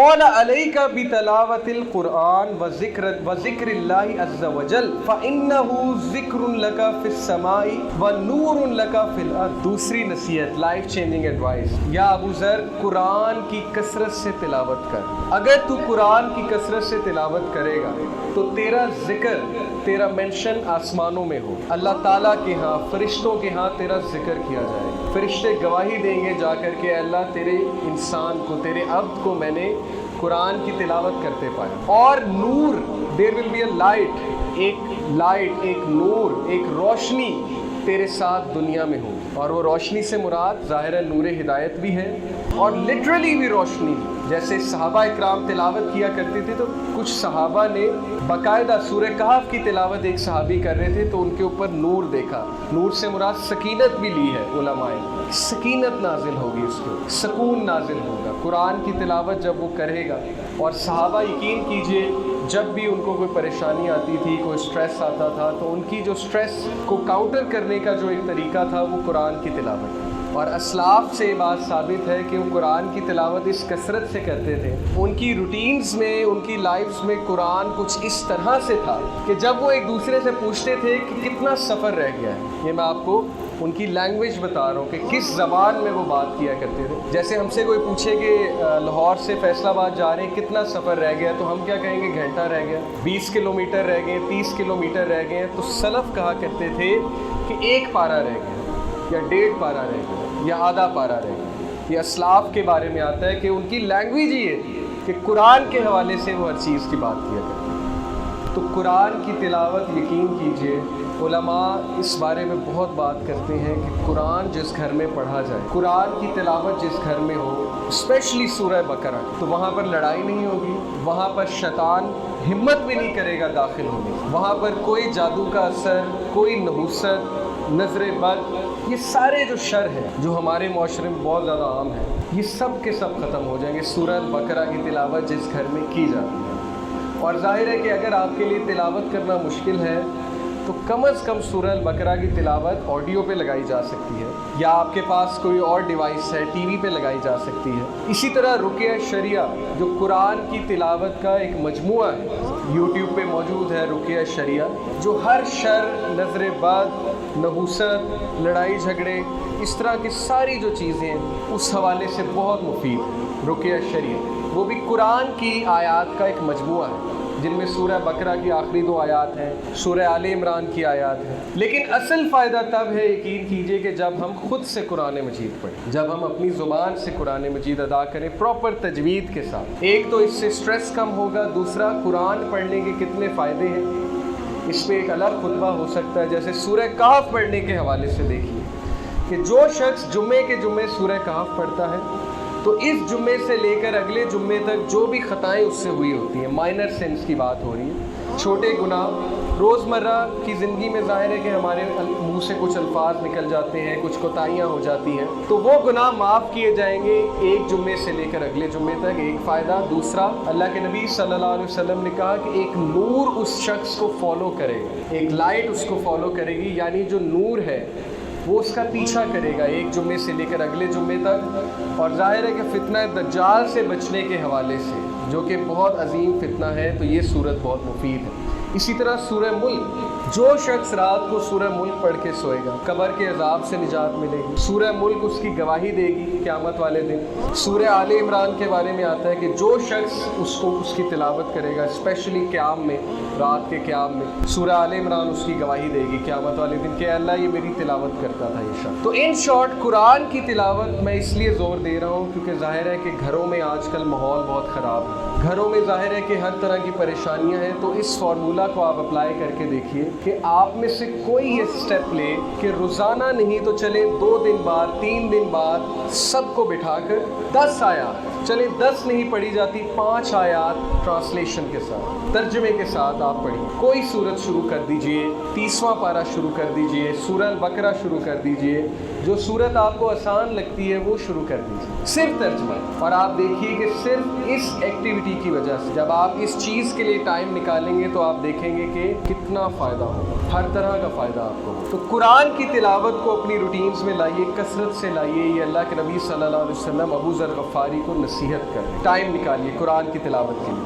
طال علیک بتلاوت القرآن وذکر اللہ عز وجل فإنہ ذکر لک فی السماء ونور لک فی الارض. دوسری نصیحت، لائف چینجنگ ایڈوائس. یا ابو ذر، قرآن کی کثرت سے تلاوت کر. اگر تو قرآن کی کثرت سے تلاوت کرے گا تو تیرا ذکر، تیرا مینشن آسمانوں میں ہو. اللہ تعالیٰ کے ہاں، فرشتوں کے ہاں تیرا ذکر کیا جائے گا. فرشتے گواہی دیں گے جا کر کے، اللہ تیرے انسان کو، تیرے عبد کو میں نے قرآن کی تلاوت کرتے پایا. اور نور، دیر ول بی اے لائٹ، ایک نور، ایک روشنی تیرے ساتھ دنیا میں ہو. اور وہ روشنی سے مراد ظاہر نور ہدایت بھی ہے اور لٹرلی بھی روشنی. جیسے صحابہ اکرام تلاوت کیا کرتے تھے تو کچھ صحابہ نے باقاعدہ سورہ کہف کی تلاوت ایک صحابی کر رہے تھے تو ان کے اوپر نور دیکھا. نور سے مراد سکینت بھی لی ہے علماء نے. سکینت نازل ہوگی، اس کو سکون نازل ہوگا قرآن کی تلاوت جب وہ کرے گا. اور صحابہ یقین کیجئے جب بھی ان کو کوئی پریشانی آتی تھی، کوئی سٹریس آتا تھا، تو ان کی جو سٹریس کو کاؤنٹر کرنے کا جو ایک طریقہ تھا وہ قرآن کی تلاوت. اور اسلاف سے یہ بات ثابت ہے کہ وہ قرآن کی تلاوت اس کثرت سے کرتے تھے. ان کی روٹینز میں، ان کی لائفز میں قرآن کچھ اس طرح سے تھا کہ جب وہ ایک دوسرے سے پوچھتے تھے کہ کتنا سفر رہ گیا ہے، یہ میں آپ کو ان کی لینگویج بتا رہا ہوں کہ کس زبان میں وہ بات کیا کرتے تھے. جیسے ہم سے کوئی پوچھے کہ لاہور سے فیصل آباد جا رہے ہیں کتنا سفر رہ گیا، تو ہم کیا کہیں گے؟ گھنٹہ رہ گیا، 20 کلومیٹر رہ گئے، 30 کلومیٹر رہ گئے. تو سلف کہا کرتے تھے کہ 1 پارہ رہ گیا، یا 1.5 پارہ رہ گیا، یا آدھا پارہ رہ گیا. یہ اسلاف کے بارے میں آتا ہے کہ ان کی لینگویج یہ تھی کہ قرآن کے حوالے سے وہ ہر چیز کی بات کیا کرتے. تو قرآن کی تلاوت یقین کیجئے علماء اس بارے میں بہت بات کرتے ہیں کہ قرآن جس گھر میں پڑھا جائے، قرآن کی تلاوت جس گھر میں ہو، اسپیشلی سورہ بقرہ، تو وہاں پر لڑائی نہیں ہوگی، وہاں پر شیطان ہمت بھی نہیں کرے گا داخل ہونے. وہاں پر کوئی جادو کا اثر، کوئی نحوست، نظر بد، یہ سارے جو شر ہیں جو ہمارے معاشرے میں بہت زیادہ عام ہیں، یہ سب کے سب ختم ہو جائیں گے سورہ بقرہ کی تلاوت جس گھر میں کی جاتی ہے. اور ظاہر ہے کہ اگر آپ کے لیے تلاوت کرنا مشکل ہے تو کم از کم سورہ البقرہ کی تلاوت آڈیو پہ لگائی جا سکتی ہے، یا آپ کے پاس کوئی اور ڈیوائس ہے ٹی وی پہ لگائی جا سکتی ہے. اسی طرح رقیہ شریعہ جو قرآن کی تلاوت کا ایک مجموعہ ہے، یوٹیوب پہ موجود ہے رقیہ شریعہ، جو ہر شر، نظر بد، نحوست، لڑائی جھگڑے، اس طرح کی ساری جو چیزیں ہیں اس حوالے سے بہت مفید ہے. رقیہ شریعہ وہ بھی قرآن کی آیات کا ایک مجموعہ ہے جن میں سورہ بقرہ کی آخری 2 آیات ہیں، سورہ آل عمران کی آیات ہیں. لیکن اصل فائدہ تب ہے، یقین کیجئے، کہ جب ہم خود سے قرآن مجید پڑھیں، جب ہم اپنی زبان سے قرآن مجید ادا کریں پراپر تجوید کے ساتھ. ایک تو اس سے سٹریس کم ہوگا، دوسرا قرآن پڑھنے کے کتنے فائدے ہیں اس پہ ایک الگ خطبہ ہو سکتا ہے. جیسے سورہ کہف پڑھنے کے حوالے سے دیکھیے کہ جو شخص جمعے کے جمعے سورہ کہف پڑھتا ہے تو اس جمعے سے لے کر اگلے جمعے تک جو بھی خطائیں اس سے ہوئی ہوتی ہیں، مائنر سینس کی بات ہو رہی ہے، چھوٹے گناہ روزمرہ کی زندگی میں ظاہر ہے کہ ہمارے منہ سے کچھ الفاظ نکل جاتے ہیں، کچھ کوتاہیاں ہو جاتی ہیں، تو وہ گناہ معاف کیے جائیں گے ایک جمعے سے لے کر اگلے جمعے تک. ایک فائدہ. دوسرا، اللہ کے نبی صلی اللہ علیہ وسلم نے کہا کہ ایک نور اس شخص کو فالو کرے گا، ایک لائٹ اس کو فالو کرے گی، یعنی جو نور ہے وہ اس کا پیچھا کرے گا ایک جمعے سے لے کر اگلے جمعے تک. اور ظاہر ہے کہ فتنہ دجال سے بچنے کے حوالے سے، جو کہ بہت عظیم فتنہ ہے، تو یہ صورت بہت مفید ہے. اسی طرح سورہ ملک، جو شخص رات کو سورہ ملک پڑھ کے سوئے گا قبر کے عذاب سے نجات ملے گی. سورہ ملک اس کی گواہی دے گی قیامت والے دن. سورہ آل عمران کے بارے میں آتا ہے کہ جو شخص اس کی تلاوت کرے گا، اسپیشلی قیام میں، رات کے قیام میں، سورہ آل عمران اس کی گواہی دے گی قیامت والے دن کہ اللہ یہ میری تلاوت کرتا تھا یہ شخص. تو ان شارٹ قرآن کی تلاوت میں اس لیے زور دے رہا ہوں کیونکہ ظاہر ہے کہ گھروں میں آج کل ماحول بہت خراب ہے، گھروں میں ظاہر ہے کہ ہر طرح کی پریشانیاں ہیں. تو اس فارمولہ کو آپ اپلائی کر کے دیکھیے کہ آپ میں سے کوئی یہ سٹیپ لے کہ روزانہ نہیں تو چلے 2 دن بعد، 3 دن بعد سب کو بٹھا کر 10 آیات، چلے 10 نہیں پڑھی جاتی، 5 آیات ٹرانسلیشن کے ساتھ، ترجمے کے ساتھ آپ پڑھیں. کوئی سورت شروع کر دیجئے، 30واں پارہ شروع کر دیجئے، سورہ البقرہ شروع کر دیجئے، جو سورت آپ کو آسان لگتی ہے وہ شروع کر دیجئے، صرف ترجمہ. اور آپ دیکھیے کہ صرف اس ایکٹیویٹی کی وجہ سے جب آپ اس چیز کے لیے ٹائم نکالیں گے تو آپ دیکھیں گے کہ کتنا فائدہ ہو، ہر طرح کا فائدہ آپ کو ہو۔ تو قرآن کی تلاوت کو اپنی روٹینز میں لائیے، کثرت سے لائیے۔ یہ اللہ کے نبی صلی اللہ علیہ وسلم ابو ذر غفاری کو نصیحت کر رہے ہیں، ٹائم نکالیے قرآن کی تلاوت کے لیے۔